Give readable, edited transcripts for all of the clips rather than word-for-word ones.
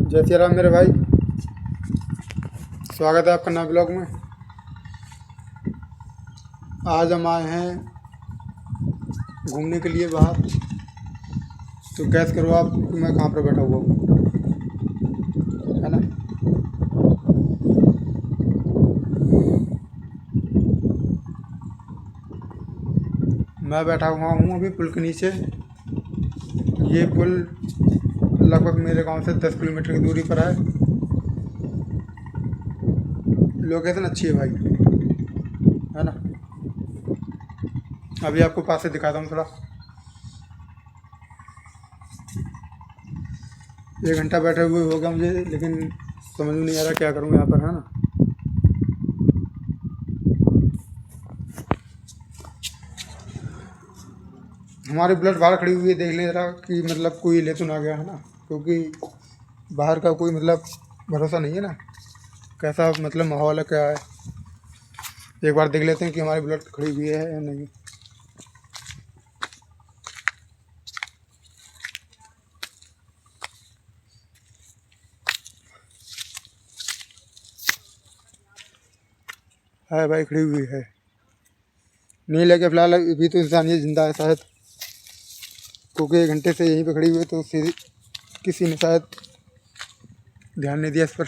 जय श्री राम मेरे भाई। स्वागत है आपका नए ब्लॉग में। आज हम आए हैं घूमने के लिए बाहर। तो गैस करो आप कि मैं कहाँ पर बैठा हुआ हूँ, है ना। मैं बैठा हुआ हूँ अभी पुल के नीचे। ये पुल लगभग मेरे गांव से 10 किलोमीटर की दूरी पर है। लोकेशन अच्छी है भाई, है ना। अभी आपको पास से दिखाता हूँ थोड़ा। 1 घंटा बैठे हुए हो गया मुझे, लेकिन समझ में नहीं आ रहा क्या करूँ यहाँ पर, है ना। हमारी बुलेट बाहर खड़ी हुई है, देख लें जरा कि मतलब कोई ले तो ना गया, है ना। क्योंकि बाहर का कोई मतलब भरोसा नहीं है ना, कैसा मतलब माहौल है क्या है। एक बार देख लेते हैं कि हमारी बुलेट खड़ी हुई है या नहीं। है भाई, खड़ी हुई है। नहीं लेके फिलहाल अभी तो इंसान ये जिंदा है शायद, क्योंकि 1 घंटे से यहीं पे खड़ी हुई है। तो किसी ने शायद ध्यान नहीं दिया इस पर।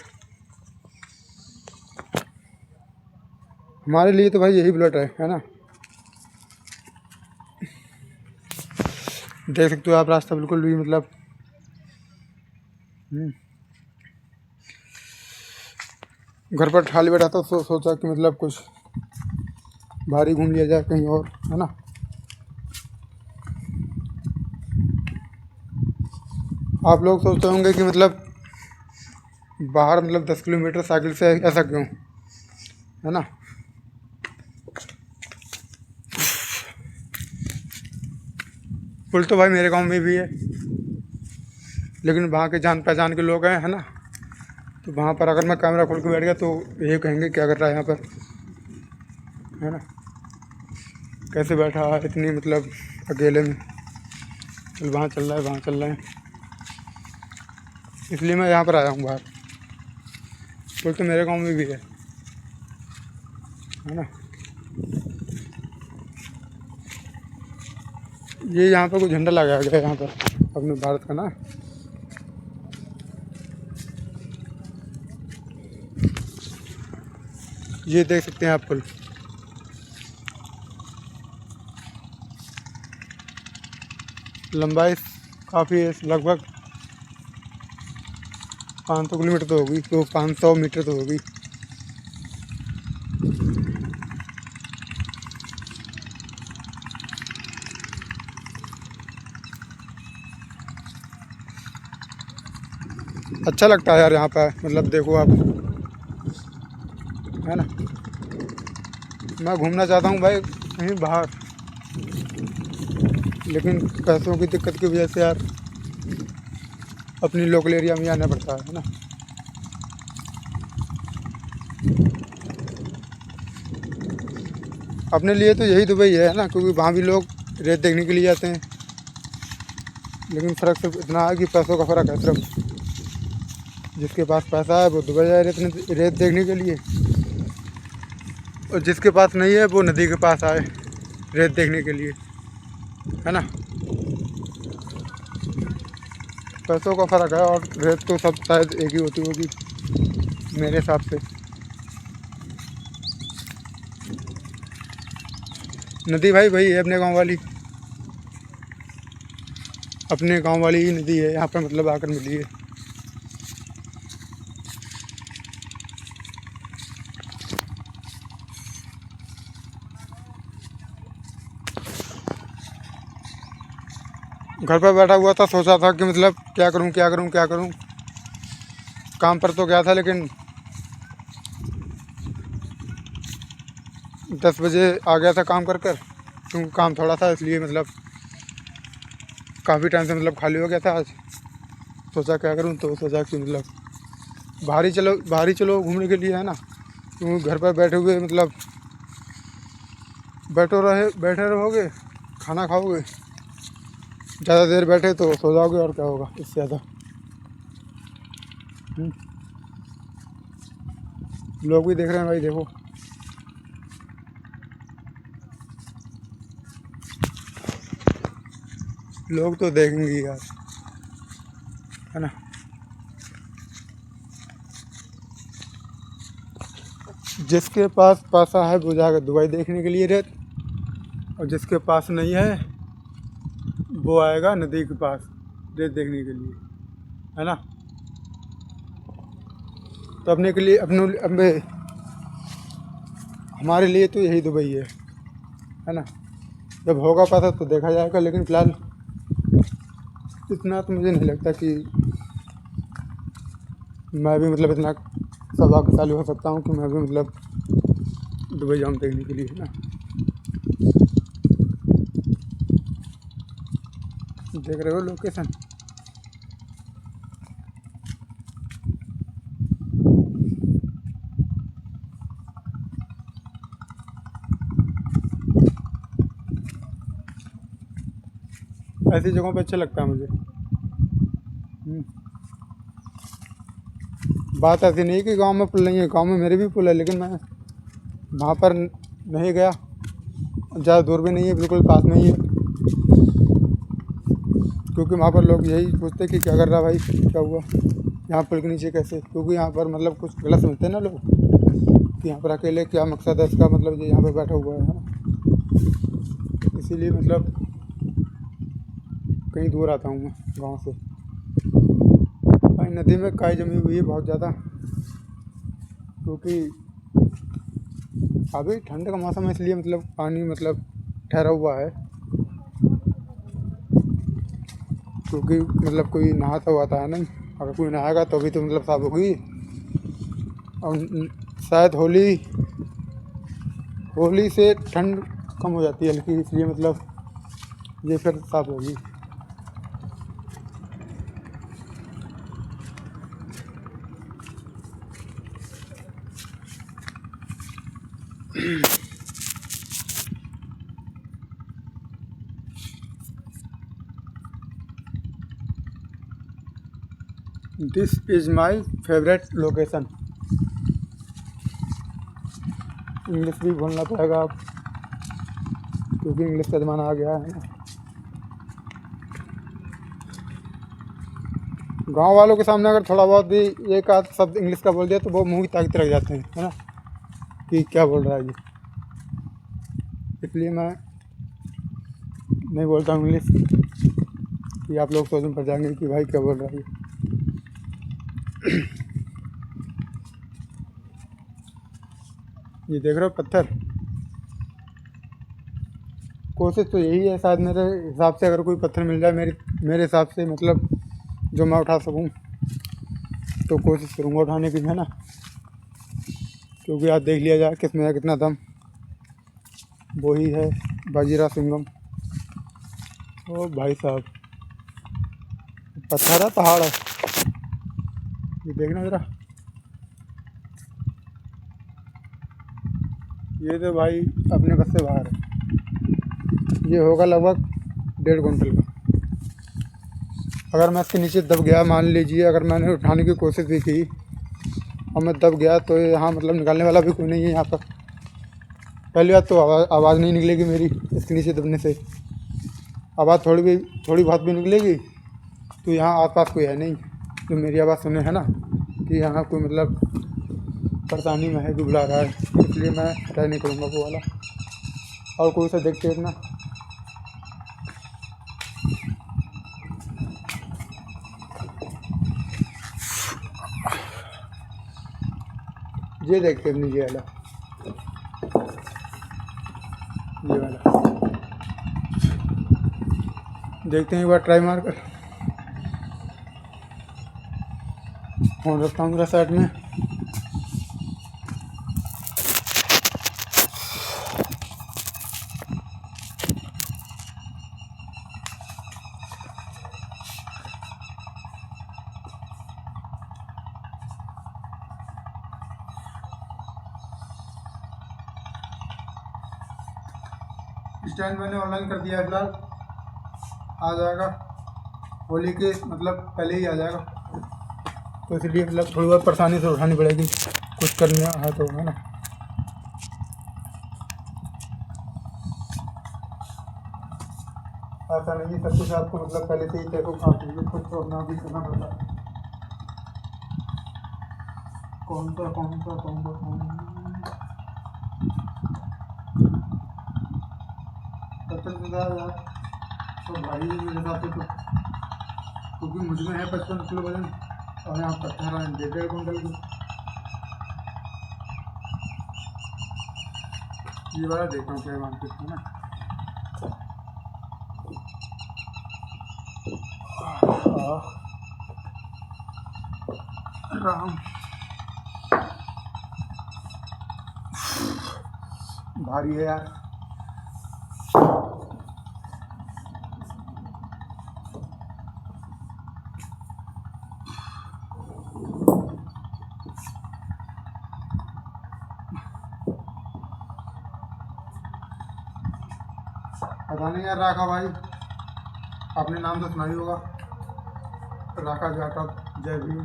हमारे लिए तो भाई यही बुलेट है ना। देख सकते हो आप, रास्ता बिल्कुल भी मतलब घर पर खाली बैठा था, सोचा कि मतलब कुछ भारी घूम लिया जाए कहीं और, है ना। आप लोग सोचते होंगे कि मतलब बाहर मतलब 10 किलोमीटर साइकिल से ऐसा क्यों, है ना। पुल तो भाई मेरे गांव में भी है, लेकिन वहाँ के जान पहचान के लोग हैं, है ना। तो वहाँ पर अगर मैं कैमरा खोल के बैठ गया तो ये कहेंगे क्या कर रहा है यहाँ पर, है ना। कैसे बैठा है इतनी मतलब अकेले में, चल वहाँ चल रहा है वहाँ चल रहा है। इसलिए मैं यहाँ पर आया हूँ बाहर। पुल तो मेरे गांव में भी है ना। ये यहाँ पर कोई झंडा लगाया गया है यहाँ पर अपने भारत का ना। ये देख सकते हैं आप पुल। लंबाई काफ़ी है, लगभग 500 किलोमीटर तो होगी, तो 500 मीटर तो होगी। अच्छा लगता है यार यहाँ पर, मतलब देखो आप, है ना। मैं घूमना चाहता हूँ भाई कहीं बाहर, लेकिन पैसों की दिक्कत की वजह से यार अपनी लोकल एरिया में आना पड़ता है ना। अपने लिए तो यही दुबई है ना, क्योंकि वहाँ भी लोग रेत देखने के लिए आते हैं। लेकिन फ़र्क सिर्फ इतना है कि पैसों का फ़र्क है सिर्फ। जिसके पास पैसा है वो दुबई जाए रेत देखने के लिए, और जिसके पास नहीं है वो नदी के पास आए रेत देखने के लिए, है ना। पैसों का फ़र्क है, और रेत तो सब शायद एक ही होती होगी मेरे हिसाब से। नदी भाई वही है अपने गांव वाली ही नदी है यहाँ पर, मतलब आकर मिली है। घर पर बैठा हुआ था, सोचा था कि मतलब क्या करूं क्या करूं क्या करूं। काम पर तो गया था, लेकिन 10 बजे आ गया था काम कर कर, क्योंकि काम थोड़ा था इसलिए मतलब काफ़ी टाइम से मतलब खाली हो गया था आज। सोचा क्या करूं, तो सोचा कि मतलब बाहर ही चलो घूमने के लिए, है ना। क्योंकि घर पर बैठे हुए मतलब बैठे रहोगे, खाना खाओगे, ज़्यादा देर बैठे तो सो जाओगे, और क्या होगा इससे ज़्यादा। हम्म, लोग भी देख रहे हैं भाई, देखो। लोग तो देखेंगे यार, है ना। जिसके पास पैसा है वो जाकर दुबई देखने के लिए रेत, और जिसके पास नहीं है वो आएगा नदी के पास रेत देखने के लिए, है ना। तो अपने के लिए अपने हमारे लिए तो यही दुबई है ना। जब होगा पैसा तो देखा जाएगा, लेकिन फिलहाल इतना तो मुझे नहीं लगता कि मैं भी मतलब इतना सौभाग्यशाली हो सकता हूँ कि मैं भी मतलब दुबई जाऊँ देखने के लिए, है ना। देख रहे हो लोकेशन। ऐसी जगहों पे अच्छा लगता है मुझे। बात ऐसी नहीं कि गांव में पुल नहीं है, गांव में मेरे भी पुल है, लेकिन मैं वहाँ पर नहीं गया। ज़्यादा दूर भी नहीं है, बिल्कुल पास में ही है। क्योंकि वहाँ पर लोग यही पूछते कि क्या कर रहा भाई, क्या हुआ यहाँ पुल के नीचे कैसे। क्योंकि यहाँ पर मतलब कुछ गलत समझते हैं ना लोग कि यहाँ पर अकेले क्या मकसद है इसका, मतलब ये यहाँ पर बैठा हुआ है। इसीलिए मतलब कहीं दूर आता हूँ मैं गाँव से। भाई नदी में काई जमी हुई है बहुत ज़्यादा, क्योंकि अभी ठंड का मौसम है, इसलिए मतलब पानी मतलब ठहरा हुआ है। क्योंकि मतलब कोई नहाता हुआ था नहीं, अगर कोई नहाएगा तो भी तो मतलब साफ होगी। और शायद होली से ठंड कम हो जाती है हल्की, इसलिए मतलब ये फिर साफ होगी। This is my favourite location. English भी बोलना पड़ेगा अब, क्योंकि इंग्लिश का ज़माना आ गया है ना। गांव वालों के सामने अगर थोड़ा बहुत भी एक आध शब्द इंग्लिश का बोल दिया तो वो मुंह की ताकत रख जाते हैं, है ना, कि क्या बोल रहा है ये। इसलिए मैं नहीं बोलता हूँ इंग्लिश, कि आप लोग सोच में पड़ जाएंगे कि भाई क्या बोल रहा है ये। ये देख रहे हो पत्थर। कोशिश तो यही है शायद मेरे हिसाब से, अगर कोई पत्थर मिल जाए मेरे हिसाब से, मतलब जो मैं उठा सकूं, तो कोशिश करूंगा उठाने की, है ना। क्योंकि आज देख लिया जाए किसमें है कितना दम, वही है बाजीरा सिंघम। ओ भाई साहब, पत्थर है पहाड़ है, ये देखना ज़रा। ये तो भाई अपने बस से बाहर है। ये होगा लगभग 1.5 कुंटल का। अगर मैं इसके नीचे दब गया, मान लीजिए अगर मैंने उठाने की कोशिश भी की और मैं दब गया, तो यहाँ मतलब निकालने वाला भी कोई नहीं है यहाँ पर। पहली बात तो आवाज़ नहीं निकलेगी मेरी इसके नीचे दबने से। आवाज़ थोड़ी बहुत भी निकलेगी तो यहाँ आसपास कोई है नहीं जो मेरी आवाज़ सुने, है ना, कि यहाँ कोई मतलब परेशानी में है, कि बुला रहा है। इसलिए मैं ट्राई नहीं करूँगा वो वाला। और कोई सा देखते इतना। ये देखते नीचे वाला, ये वाला देखते हैं एक बार ट्राई मार कर। फोन रखता हूँ मेरा साइड में। स्टैंड मैंने ऑनलाइन कर दिया है, फिलहाल आ जाएगा होली के मतलब पहले ही आ जाएगा। तो इसलिए मतलब थोड़ी बहुत परेशानी से उठानी पड़ेगी, कुछ करना है तो, है ना। ऐसा नहीं है सब कुछ आपको मतलब पहले से ही देखो, आप खुद को अपना भी करना पड़ता है। कौन सा यार, तो भाई मेरे हिसाब से तो, क्योंकि मुझ में है 55 किलो वजन और यहाँ 18 कुंटल की। ये वाला देखता हूँ क्या मार्केट है ना। राम भारी है यार। पता नहीं यार, राखा भाई अपने नाम तो सुना ही होगा, राखा जाटव जय भीम।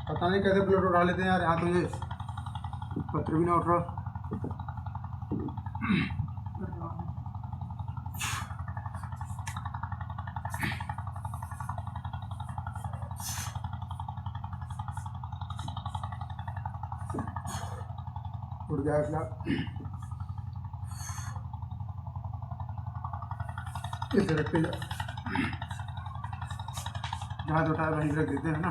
पता नहीं कैसे प्लेट उठा लेते हैं यार, यहाँ तो ये पत्र भी ना उठ रहा। उठ गया फिलहाल, इसे रखते जहाँ से उठाया वहीं रख देते हैं ना।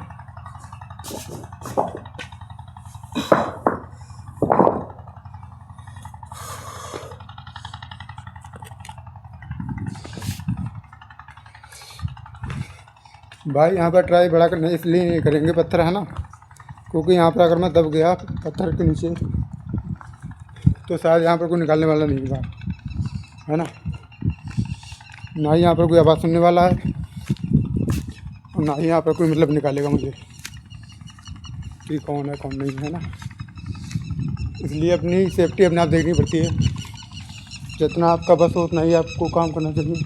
भाई यहाँ पर ट्राई बड़ा करने इसलिए नहीं करेंगे, पत्थर है ना, क्योंकि यहाँ पर अगर मैं दब गया पत्थर के नीचे तो शायद यहाँ पर कोई निकालने वाला नहीं होगा, है ना। ना ही यहाँ पर कोई आवाज़ सुनने वाला है और ना ही यहाँ पर कोई मतलब निकालेगा मुझे कि कौन है कौन नहीं, है ना। इसलिए अपनी सेफ्टी अपने आप देखनी पड़ती है, जितना आपका बस हो उतना ही आपको काम करना चाहिए।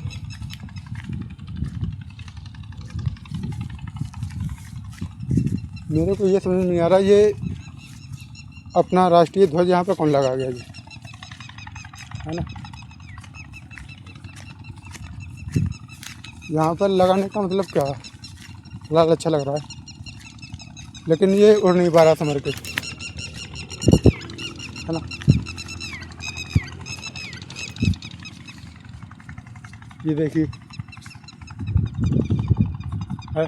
मेरे को ये समझ नहीं आ रहा, ये अपना राष्ट्रीय ध्वज यहाँ पर कौन लगा गया जी, है ना। यहाँ पर लगाने का मतलब क्या है, फिलहाल अच्छा लग रहा है लेकिन ये उड़ नहीं पा रहा समर के, है ना। ये देखिए है,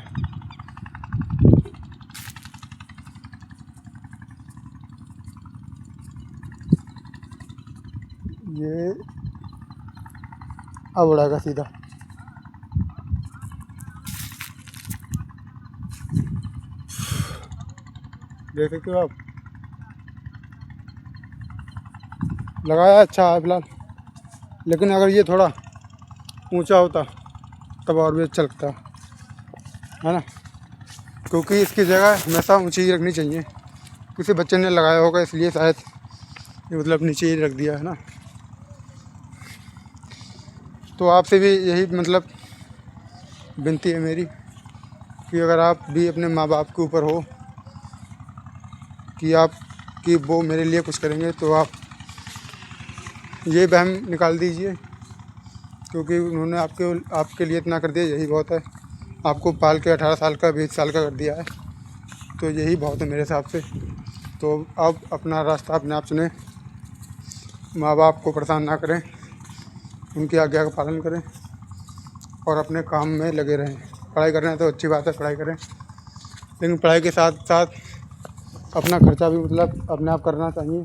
ये अब उड़ाएगा सीधा। देख सकते हो आप, लगाया अच्छा है फिलहाल, लेकिन अगर ये थोड़ा ऊंचा होता तब और भी अच्छा लगता, है ना। क्योंकि इसकी जगह हमेशा ऊंची ही रखनी चाहिए, किसी बच्चे ने लगाया होगा इसलिए शायद ये मतलब नीचे ही रख दिया, है ना। तो आपसे भी यही मतलब विनती है मेरी कि अगर आप भी अपने माँ बाप के ऊपर हो कि वो मेरे लिए कुछ करेंगे तो आप ये वहम निकाल दीजिए, क्योंकि उन्होंने आपके लिए इतना कर दिया, यही बहुत है। आपको पाल के 18 साल का 20 साल का कर दिया है, तो यही बहुत है मेरे हिसाब से। तो आप अपना रास्ता अपने आप चुनें, माँ बाप को परेशान ना करें, उनकी आज्ञा का पालन करें और अपने काम में लगे रहें। पढ़ाई करना है तो अच्छी बात है, पढ़ाई करें, लेकिन पढ़ाई के साथ साथ अपना खर्चा भी मतलब अपने आप करना चाहिए,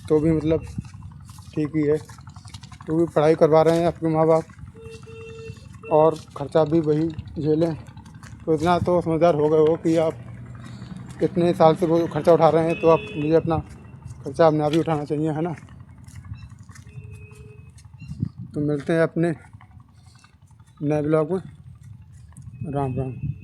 तो भी मतलब ठीक ही है। क्योंकि पढ़ाई करवा रहे हैं आपके माँ बाप और ख़र्चा भी वही झेलें, तो इतना तो समझदार हो गए हो कि आप इतने साल से वो खर्चा उठा रहे हैं, तो आप मुझे अपना खर्चा अपने आप ही उठाना चाहिए, है ना। तो मिलते हैं अपने नए ब्लॉग में। राम राम।